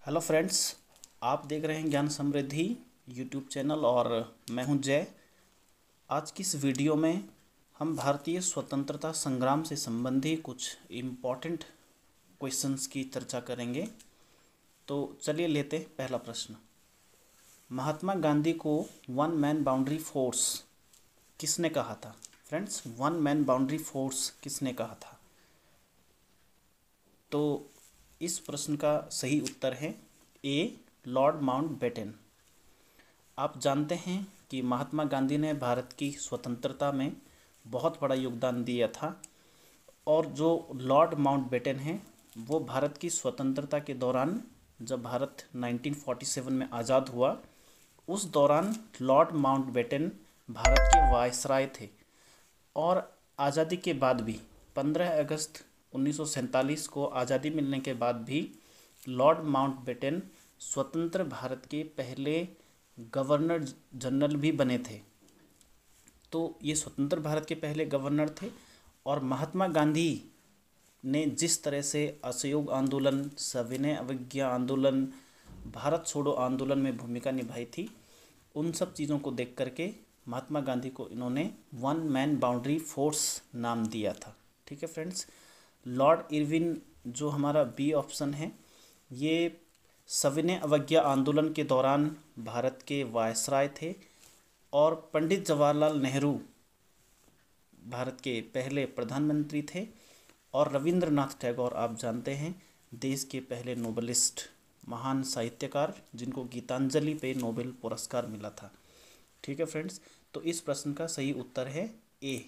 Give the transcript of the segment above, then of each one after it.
Hello friends, आप देख रहे हैं ज्ञान समृद्धि यूट्यूब चैनल और मैं हूं जय। आज की इस वीडियो में हम भारतीय स्वतंत्रता संग्राम से संबंधी कुछ इम्पॉर्टेंट क्वेश्चंस की चर्चा करेंगे। तो चलिए लेते हैं पहला प्रश्न। महात्मा गांधी को वन मैन बाउंड्री फोर्स किसने कहा था? Friends, one man boundary force किसने कहा था? तो इस प्रश्न का सही उत्तर है ए, लॉर्ड माउंटबेटन। आप जानते हैं कि महात्मा गांधी ने भारत की स्वतंत्रता में बहुत बड़ा योगदान दिया था और जो लॉर्ड माउंटबेटन हैं वो भारत की स्वतंत्रता के दौरान, जब भारत 1947 में आज़ाद हुआ, उस दौरान लॉर्ड माउंटबेटन भारत के वायसराय थे। और आज़ादी के बाद भी 15 अगस्त 1947 को आज़ादी मिलने के बाद भी लॉर्ड माउंटबेटन स्वतंत्र भारत के पहले गवर्नर जनरल भी बने थे। तो ये स्वतंत्र भारत के पहले गवर्नर थे और महात्मा गांधी ने जिस तरह से असहयोग आंदोलन, सविनय अवज्ञा आंदोलन, भारत छोड़ो आंदोलन में भूमिका निभाई थी, उन सब चीज़ों को देख करके महात्मा गांधी को इन्होंने वन मैन बाउंड्री फोर्स नाम दिया था। ठीक है फ्रेंड्स। लॉर्ड इरविन जो हमारा बी ऑप्शन है, ये सविनय अवज्ञा आंदोलन के दौरान भारत के वायसराय थे और पंडित जवाहरलाल नेहरू भारत के पहले प्रधानमंत्री थे और रविंद्रनाथ टैगोर, आप जानते हैं, देश के पहले नोबलिस्ट, महान साहित्यकार जिनको गीतांजलि पे नोबेल पुरस्कार मिला था। ठीक है फ्रेंड्स, तो इस प्रश्न का सही उत्तर है ए।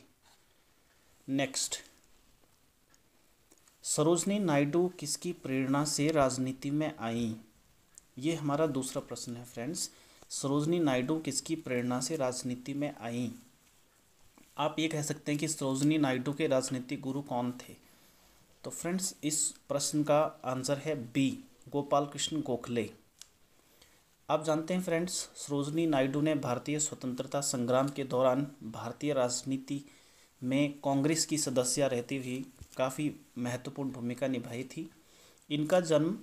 नेक्स्ट, सरोजनी नायडू किसकी प्रेरणा से राजनीति में आई? ये हमारा दूसरा प्रश्न है फ्रेंड्स। सरोजनी नायडू किसकी प्रेरणा से राजनीति में आई? आप ये कह सकते हैं कि सरोजनी नायडू के राजनीतिक गुरु कौन थे? तो फ्रेंड्स, इस प्रश्न का आंसर है बी, गोपाल कृष्ण गोखले। आप जानते हैं फ्रेंड्स, सरोजनी नायडू ने भारतीय स्वतंत्रता संग्राम के दौरान भारतीय राजनीति में कांग्रेस की सदस्य रहती हुई काफ़ी महत्वपूर्ण भूमिका निभाई थी। इनका जन्म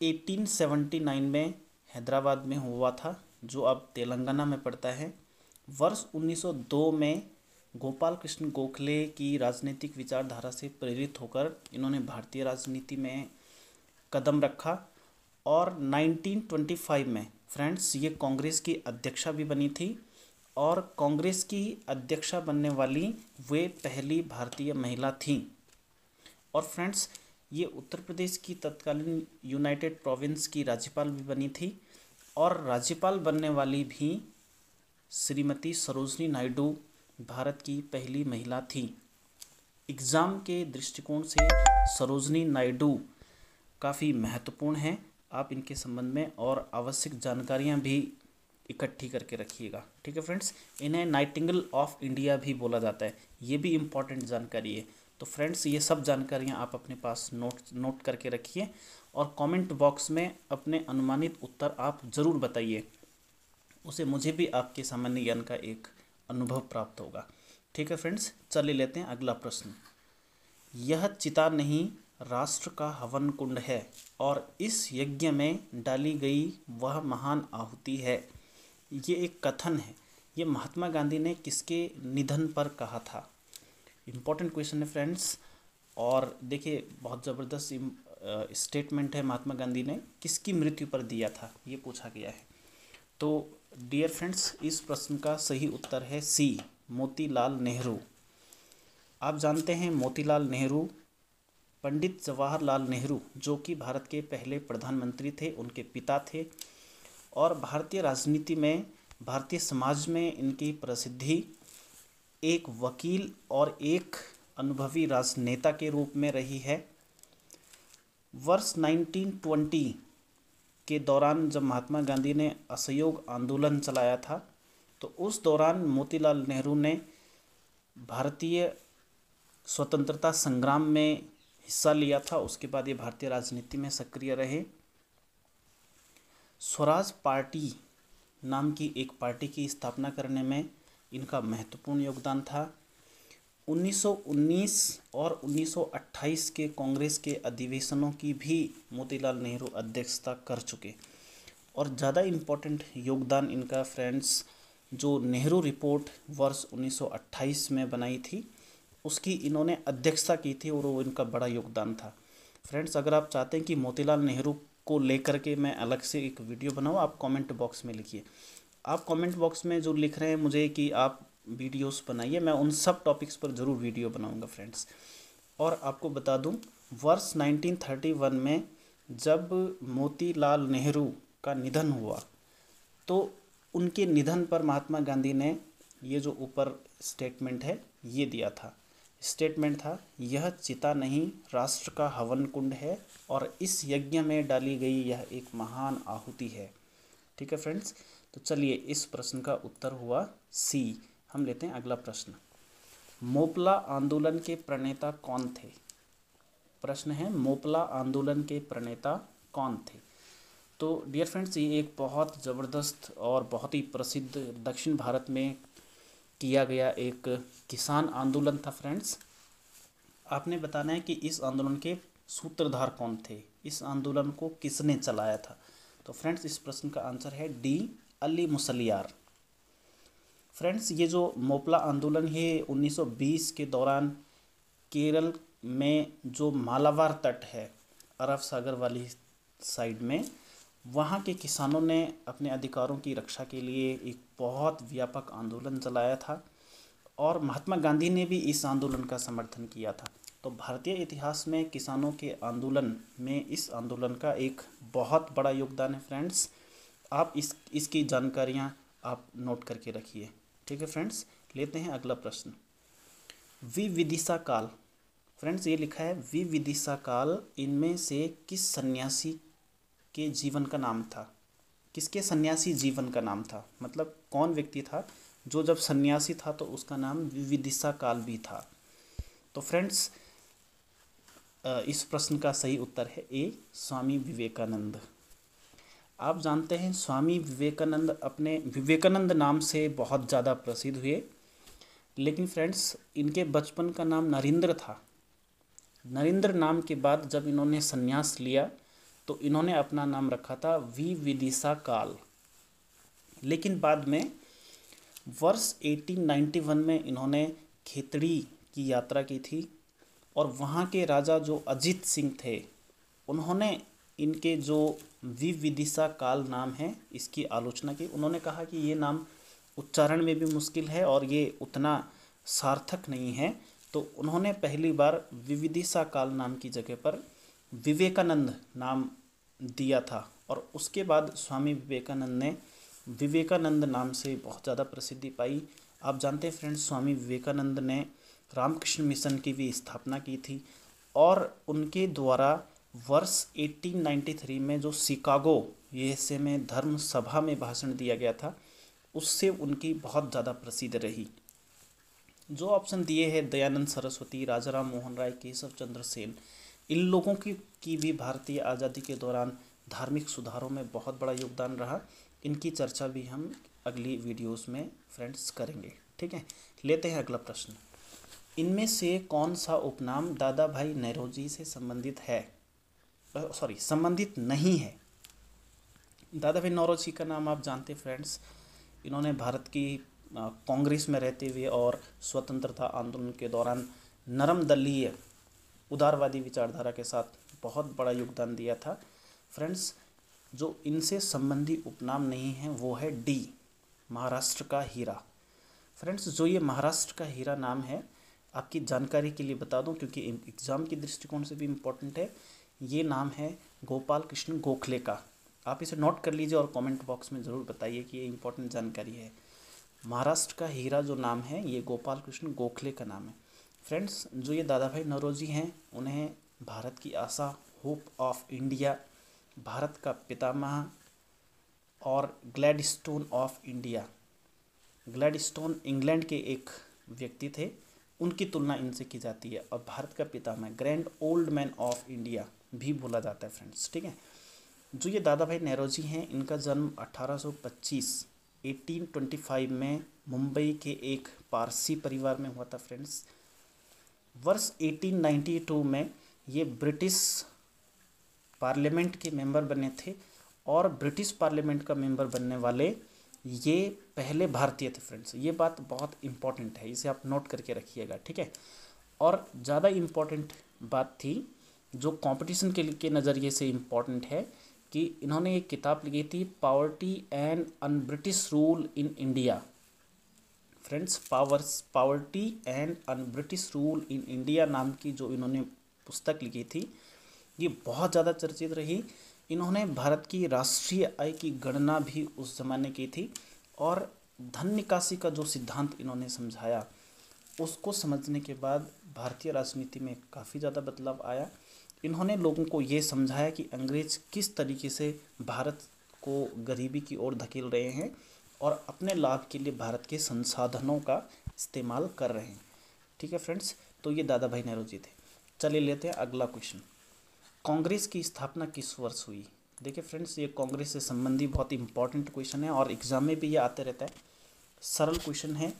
1879 में हैदराबाद में हुआ था, जो अब तेलंगाना में पड़ता है। वर्ष 1902 में गोपाल कृष्ण गोखले की राजनीतिक विचारधारा से प्रेरित होकर इन्होंने भारतीय राजनीति में कदम रखा और 1925 में फ्रेंड्स ये कांग्रेस की अध्यक्षा भी बनी थी और कांग्रेस की अध्यक्षा बनने वाली वे पहली भारतीय महिला थीं। और फ्रेंड्स, ये उत्तर प्रदेश की तत्कालीन यूनाइटेड प्रोविंस की राज्यपाल भी बनी थी और राज्यपाल बनने वाली भी श्रीमती सरोजनी नायडू भारत की पहली महिला थी। एग्ज़ाम के दृष्टिकोण से सरोजनी नायडू काफ़ी महत्वपूर्ण हैं। आप इनके संबंध में और आवश्यक जानकारियां भी इकट्ठी करके रखिएगा। ठीक है फ्रेंड्स, इन्हें नाइटिंगेल ऑफ इंडिया भी बोला जाता है। ये भी इम्पॉर्टेंट जानकारी है। तो फ्रेंड्स, ये सब जानकारियां आप अपने पास नोट करके रखिए और कमेंट बॉक्स में अपने अनुमानित उत्तर आप ज़रूर बताइए। उसे मुझे भी आपके सामान्य ज्ञान का एक अनुभव प्राप्त होगा। ठीक है फ्रेंड्स, चलिए लेते हैं अगला प्रश्न। यह चिता नहीं, राष्ट्र का हवन कुंड है और इस यज्ञ में डाली गई वह महान आहुति है। ये एक कथन है। ये महात्मा गांधी ने किसके निधन पर कहा था? इम्पॉर्टेंट क्वेश्चन है फ्रेंड्स। और देखिए, बहुत ज़बरदस्त स्टेटमेंट है। महात्मा गांधी ने किसकी मृत्यु पर दिया था, ये पूछा गया है। तो डियर फ्रेंड्स, इस प्रश्न का सही उत्तर है सी, मोतीलाल नेहरू। आप जानते हैं मोतीलाल नेहरू पंडित जवाहरलाल नेहरू, जो कि भारत के पहले प्रधानमंत्री थे, उनके पिता थे और भारतीय राजनीति में, भारतीय समाज में इनकी प्रसिद्धि एक वकील और एक अनुभवी राजनेता के रूप में रही है। वर्ष 1920 के दौरान जब महात्मा गांधी ने असहयोग आंदोलन चलाया था, तो उस दौरान मोतीलाल नेहरू ने भारतीय स्वतंत्रता संग्राम में हिस्सा लिया था। उसके बाद ये भारतीय राजनीति में सक्रिय रहे। स्वराज पार्टी नाम की एक पार्टी की स्थापना करने में इनका महत्वपूर्ण योगदान था 1919 और 1928 के कांग्रेस के अधिवेशनों की भी मोतीलाल नेहरू अध्यक्षता कर चुके। और ज़्यादा इम्पोर्टेंट योगदान इनका फ्रेंड्स, जो नेहरू रिपोर्ट वर्ष 1928 में बनाई थी उसकी इन्होंने अध्यक्षता की थी और वो इनका बड़ा योगदान था। फ्रेंड्स, अगर आप चाहते हैं कि मोतीलाल नेहरू को लेकर के मैं अलग से एक वीडियो बनाऊँ, आप कमेंट बॉक्स में लिखिए। आप कमेंट बॉक्स में जो लिख रहे हैं मुझे कि आप वीडियोस बनाइए, मैं उन सब टॉपिक्स पर ज़रूर वीडियो बनाऊंगा फ्रेंड्स। और आपको बता दूं, वर्ष 1931 में जब मोतीलाल नेहरू का निधन हुआ तो उनके निधन पर महात्मा गांधी ने ये जो ऊपर स्टेटमेंट है ये दिया था। स्टेटमेंट था, यह चिता नहीं राष्ट्र का हवन कुंड है और इस यज्ञ में डाली गई यह एक महान आहुति है। ठीक है फ्रेंड्स, तो चलिए इस प्रश्न का उत्तर हुआ सी। हम लेते हैं अगला प्रश्न। मोपला आंदोलन के प्रणेता कौन थे? प्रश्न है, मोपला आंदोलन के प्रणेता कौन थे? तो डियर फ्रेंड्स, ये एक बहुत ज़बरदस्त और बहुत ही प्रसिद्ध दक्षिण भारत में किया गया एक किसान आंदोलन था फ्रेंड्स। आपने बताना है कि इस आंदोलन के सूत्रधार कौन थे, इस आंदोलन को किसने चलाया था। तो फ्रेंड्स, इस प्रश्न का आंसर है डी, अली मुसलियार। फ्रेंड्स, ये जो मोपला आंदोलन है 1920 के दौरान केरल में जो मालाबार तट है अरब सागर वाली साइड में, वहाँ के किसानों ने अपने अधिकारों की रक्षा के लिए एक बहुत व्यापक आंदोलन चलाया था और महात्मा गांधी ने भी इस आंदोलन का समर्थन किया था। तो भारतीय इतिहास में किसानों के आंदोलन में इस आंदोलन का एक बहुत बड़ा योगदान है फ्रेंड्स। आप इसकी जानकारियाँ आप नोट करके रखिए। ठीक है फ्रेंड्स, लेते हैं अगला प्रश्न। विविदिशा काल, फ्रेंड्स ये लिखा है विविदिशा काल, इनमें से किस सन्यासी के जीवन का नाम था? किसके सन्यासी जीवन का नाम था, मतलब कौन व्यक्ति था जो जब सन्यासी था तो उसका नाम विविदिशा काल भी था? तो फ्रेंड्स, इस प्रश्न का सही उत्तर है ए, स्वामी विवेकानंद। आप जानते हैं स्वामी विवेकानंद अपने विवेकानंद नाम से बहुत ज़्यादा प्रसिद्ध हुए, लेकिन फ्रेंड्स इनके बचपन का नाम नरेंद्र था। नरेंद्र नाम के बाद जब इन्होंने संन्यास लिया तो इन्होंने अपना नाम रखा था विविदिशा काल। लेकिन बाद में वर्ष 1891 में इन्होंने खेतड़ी की यात्रा की थी और वहाँ के राजा जो अजीत सिंह थे उन्होंने इनके जो विविदिशा काल नाम है इसकी आलोचना की। उन्होंने कहा कि ये नाम उच्चारण में भी मुश्किल है और ये उतना सार्थक नहीं है, तो उन्होंने पहली बार विविदिशा काल नाम की जगह पर विवेकानंद नाम दिया था और उसके बाद स्वामी विवेकानंद ने विवेकानंद नाम से बहुत ज़्यादा प्रसिद्धि पाई। आप जानते हैं फ्रेंड्स, स्वामी विवेकानंद ने रामकृष्ण मिशन की भी स्थापना की थी और उनके द्वारा वर्ष 1893 में जो शिकागो यूएसए में धर्म सभा में भाषण दिया गया था उससे उनकी बहुत ज़्यादा प्रसिद्ध रही। जो ऑप्शन दिए हैं दयानंद सरस्वती, राजाराम मोहन राय, केशव चंद्र सेन, इन लोगों की भी भारतीय आज़ादी के दौरान धार्मिक सुधारों में बहुत बड़ा योगदान रहा। इनकी चर्चा भी हम अगली वीडियोस में फ्रेंड्स करेंगे। ठीक है, लेते हैं अगला प्रश्न। इनमें से कौन सा उपनाम दादा भाई नौरोजी से संबंधित है, संबंधित नहीं है? दादा भाई नौरोजी का नाम आप जानते फ्रेंड्स, इन्होंने भारत की कांग्रेस में रहते हुए और स्वतंत्रता आंदोलन के दौरान नरम दलीय उदारवादी विचारधारा के साथ बहुत बड़ा योगदान दिया था। फ्रेंड्स, जो इनसे संबंधी उपनाम नहीं है वो है डी, महाराष्ट्र का हीरा। फ्रेंड्स, जो ये महाराष्ट्र का हीरा नाम है, आपकी जानकारी के लिए बता दूं क्योंकि एग्ज़ाम की दृष्टिकोण से भी इम्पोर्टेंट है, ये नाम है गोपाल कृष्ण गोखले का। आप इसे नोट कर लीजिए और कमेंट बॉक्स में ज़रूर बताइए कि ये इम्पोर्टेंट जानकारी है। महाराष्ट्र का हीरा जो नाम है ये गोपाल कृष्ण गोखले का नाम है। फ्रेंड्स, जो ये दादा भाई नौरोजी हैं उन्हें भारत की आशा, होप ऑफ इंडिया, भारत का पितामह और Gladstone of India, Gladstone England के एक व्यक्ति थे, उनकी तुलना इनसे की जाती है और भारत का पितामह grand old man of India भी बोला जाता है फ्रेंड्स। ठीक है, जो ये दादा भाई नौरोजी हैं इनका जन्म 1825 में मुंबई के एक पारसी परिवार में हुआ था फ्रेंड्स। वर्ष 1892 में ये ब्रिटिश पार्लियामेंट के मेंबर बने थे और ब्रिटिश पार्लियामेंट का मेंबर बनने वाले ये पहले भारतीय थे फ्रेंड्स। ये बात बहुत इंपॉर्टेंट है, इसे आप नोट करके रखिएगा, ठीक है। और ज़्यादा इम्पॉर्टेंट बात थी जो कंपटीशन के नज़रिए से इम्पॉर्टेंट है कि इन्होंने एक किताब लिखी थी, poverty and un British rule in India. Friends, poverty and un British rule in India नाम की जो इन्होंने पुस्तक लिखी थी, ये बहुत ज़्यादा चर्चित रही। इन्होंने भारत की राष्ट्रीय आय की गणना भी उस ज़माने की थी और धन निकासी का जो सिद्धांत इन्होंने समझाया, उसको समझने के बाद भारतीय राजनीति में काफ़ी ज़्यादा बदलाव आया। इन्होंने लोगों को ये समझाया कि अंग्रेज किस तरीके से भारत को गरीबी की ओर धकेल रहे हैं और अपने लाभ के लिए भारत के संसाधनों का इस्तेमाल कर रहे हैं, ठीक है फ्रेंड्स। तो ये दादा भाई नेहरू जी थे। चलिए लेते हैं अगला क्वेश्चन। कांग्रेस की स्थापना किस वर्ष हुई? देखिए फ्रेंड्स, ये कांग्रेस से संबंधी बहुत इंपॉर्टेंट क्वेश्चन है और एग्जाम में भी ये आते रहता है। सरल क्वेश्चन है।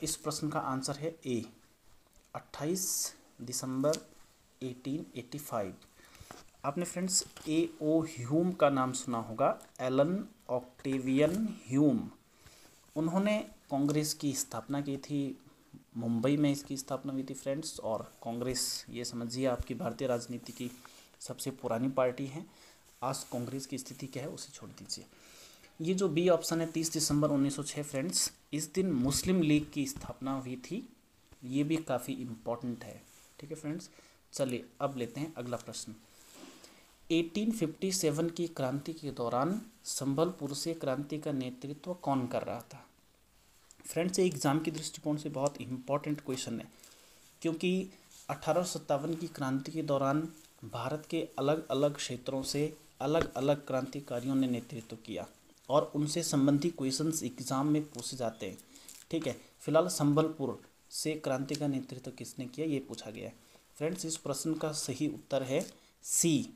इस प्रश्न का आंसर है ए, 28 दिसंबर 1885। आपने फ्रेंड्स A.O. ह्यूम का नाम सुना होगा, एलन ऑक्टेवियन ह्यूम। उन्होंने कांग्रेस की स्थापना की थी, मुंबई में इसकी स्थापना हुई थी फ्रेंड्स। और कांग्रेस ये समझिए आपकी भारतीय राजनीति की सबसे पुरानी पार्टी है। आज कांग्रेस की स्थिति क्या है उसे छोड़ दीजिए। ये जो बी ऑप्शन है 30 दिसंबर 1906 फ्रेंड्स, इस दिन मुस्लिम लीग की स्थापना हुई थी। ये भी काफ़ी इम्पोर्टेंट है, ठीक है फ्रेंड्स। चलिए अब लेते हैं अगला प्रश्न। 1857 की क्रांति के दौरान संबलपुर से क्रांति का नेतृत्व कौन कर रहा था? फ्रेंड्स, ये एग्ज़ाम के दृष्टिकोण से बहुत इम्पोर्टेंट क्वेश्चन है, क्योंकि 1857 की क्रांति के दौरान भारत के अलग अलग क्षेत्रों से अलग अलग क्रांतिकारियों ने नेतृत्व किया और उनसे संबंधी क्वेश्चंस एग्ज़ाम में पूछे जाते हैं, ठीक है। फिलहाल संबलपुर से क्रांति का नेतृत्व किसने किया, ये पूछा गया है फ्रेंड्स। इस प्रश्न का सही उत्तर है सी,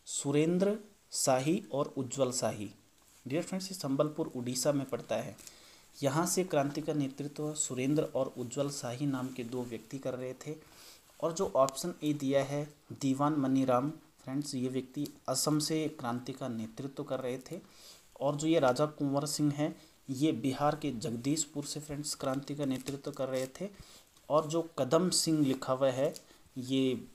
सुरेंद्र शाही और उज्जवल शाही। डियर फ्रेंड्स, ये संबलपुर उड़ीसा में पड़ता है। यहाँ से क्रांति का नेतृत्व सुरेंद्र और उज्जवल शाही नाम के दो व्यक्ति कर रहे थे। और जो ऑप्शन ए दिया है दीवान मनीराम, फ्रेंड्स ये व्यक्ति असम से क्रांति का नेतृत्व कर रहे थे। और जो ये राजा कुंवर सिंह हैं, ये बिहार के जगदीशपुर से फ्रेंड्स क्रांति का नेतृत्व कर रहे थे। और जो कदम सिंह लिखा हुआ है, ये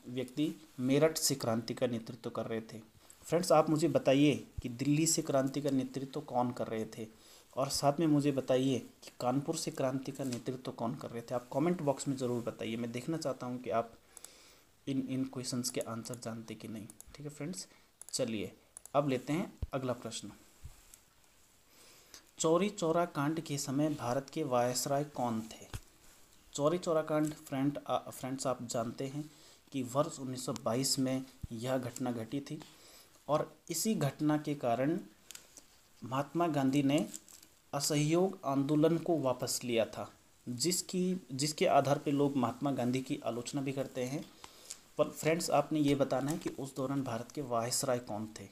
व्यक्ति मेरठ से क्रांति का नेतृत्व कर रहे थे। फ्रेंड्स, आप मुझे बताइए कि दिल्ली से क्रांति का नेतृत्व कौन कर रहे थे, और साथ में मुझे बताइए कि कानपुर से क्रांति का नेतृत्व कौन कर रहे थे। आप कमेंट बॉक्स में ज़रूर बताइए, मैं देखना चाहता हूं कि आप इन क्वेश्चंस के आंसर जानते कि नहीं, ठीक है फ्रेंड्स। चलिए अब लेते हैं अगला प्रश्न। चौरी चौरा कांड के समय भारत के वायसराय कौन थे? चौरी चौरा कांड फ्रेंड्स आप जानते हैं कि वर्ष 1922 में यह घटना घटी थी और इसी घटना के कारण महात्मा गांधी ने असहयोग आंदोलन को वापस लिया था, जिसके आधार पे लोग महात्मा गांधी की आलोचना भी करते हैं। पर फ्रेंड्स, आपने ये बताना है कि उस दौरान भारत के वायसराय कौन थे,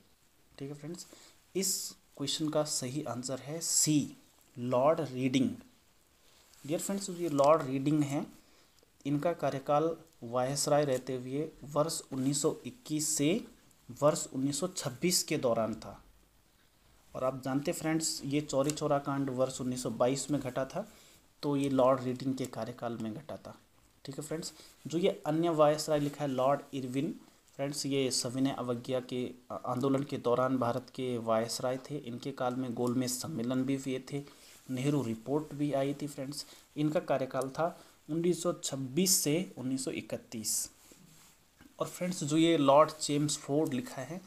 ठीक है फ्रेंड्स। इस क्वेश्चन का सही आंसर है सी, लॉर्ड रीडिंग। डियर फ्रेंड्स, ये लॉर्ड रीडिंग हैं, इनका कार्यकाल वायसराय रहते हुए वर्ष 1921 से वर्ष 1926 के दौरान था। और आप जानते फ्रेंड्स, ये चौरी चौरा कांड वर्ष 1922 में घटा था, तो ये लॉर्ड रीडिंग के कार्यकाल में घटा था, ठीक है फ्रेंड्स। जो ये अन्य वायसराय लिखा है लॉर्ड इरविन, फ्रेंड्स ये सविनय अवज्ञा के आंदोलन के दौरान भारत के वायसराय थे। इनके काल में गोलमेज सम्मेलन भी हुए थे, नेहरू रिपोर्ट भी आई थी फ्रेंड्स। इनका कार्यकाल था 1926 से 1931। और फ्रेंड्स, जो ये लॉर्ड चेम्सफोर्ड लिखा है,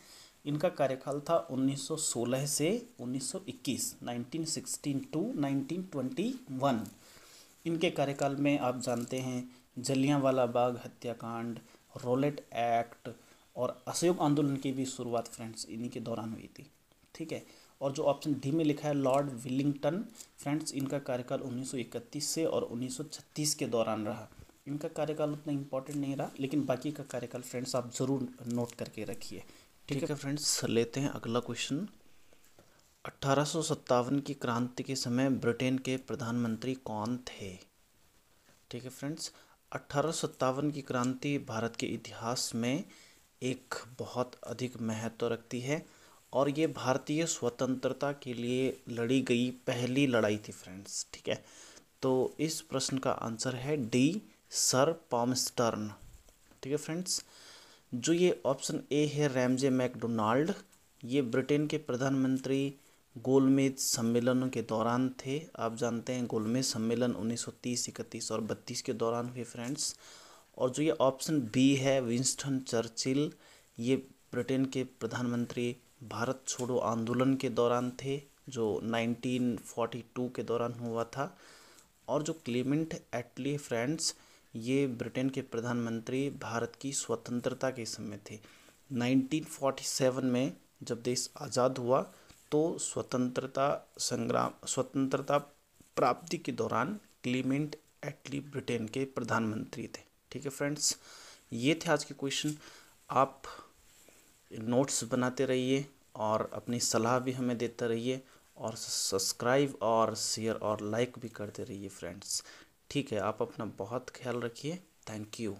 इनका कार्यकाल था 1916 से 1921, 1916 टू 1921। इनके कार्यकाल में आप जानते हैं जलियांवाला बाग हत्याकांड, रॉलेट एक्ट और असहयोग आंदोलन की भी शुरुआत फ्रेंड्स इन्हीं के दौरान हुई थी, ठीक है। और जो ऑप्शन डी में लिखा है लॉर्ड विलिंगटन, फ्रेंड्स इनका कार्यकाल 1931 से और 1936 के दौरान रहा। इनका कार्यकाल उतना इम्पोर्टेंट नहीं रहा, लेकिन बाकी का कार्यकाल फ्रेंड्स आप ज़रूर नोट करके रखिए, ठीक है फ्रेंड्स। लेते हैं अगला क्वेश्चन। 1857 की क्रांति के समय ब्रिटेन के प्रधानमंत्री कौन थे? ठीक है फ्रेंड्स, 1857 की क्रांति भारत के इतिहास में एक बहुत अधिक महत्व रखती है और ये भारतीय स्वतंत्रता के लिए लड़ी गई पहली लड़ाई थी फ्रेंड्स। ठीक है, तो इस प्रश्न का आंसर है डी, सर पॉमस्टर्न। ठीक है फ्रेंड्स, जो ये ऑप्शन ए है रैमजे मैकडोनाल्ड, ये ब्रिटेन के प्रधानमंत्री गोलमेज सम्मेलन के दौरान थे। आप जानते हैं गोलमेज सम्मेलन 1930, 31 और 32 के दौरान हुए फ्रेंड्स। और जो ये ऑप्शन बी है विंस्टन चर्चिल, ये ब्रिटेन के प्रधानमंत्री भारत छोड़ो आंदोलन के दौरान थे जो 1942 के दौरान हुआ था। और जो क्लेमेंट एटली फ्रेंड्स, ये ब्रिटेन के प्रधानमंत्री भारत की स्वतंत्रता के समय थे। 1947 में जब देश आज़ाद हुआ तो स्वतंत्रता प्राप्ति के दौरान क्लेमेंट एटली ब्रिटेन के प्रधानमंत्री थे। ठीक है फ्रेंड्स, ये थे आज के क्वेश्चन। आप नोट्स बनाते रहिए और अपनी सलाह भी हमें देते रहिए और सब्सक्राइब और शेयर और लाइक भी करते रहिए फ्रेंड्स। ठीक है, आप अपना बहुत ख्याल रखिए। Thank you.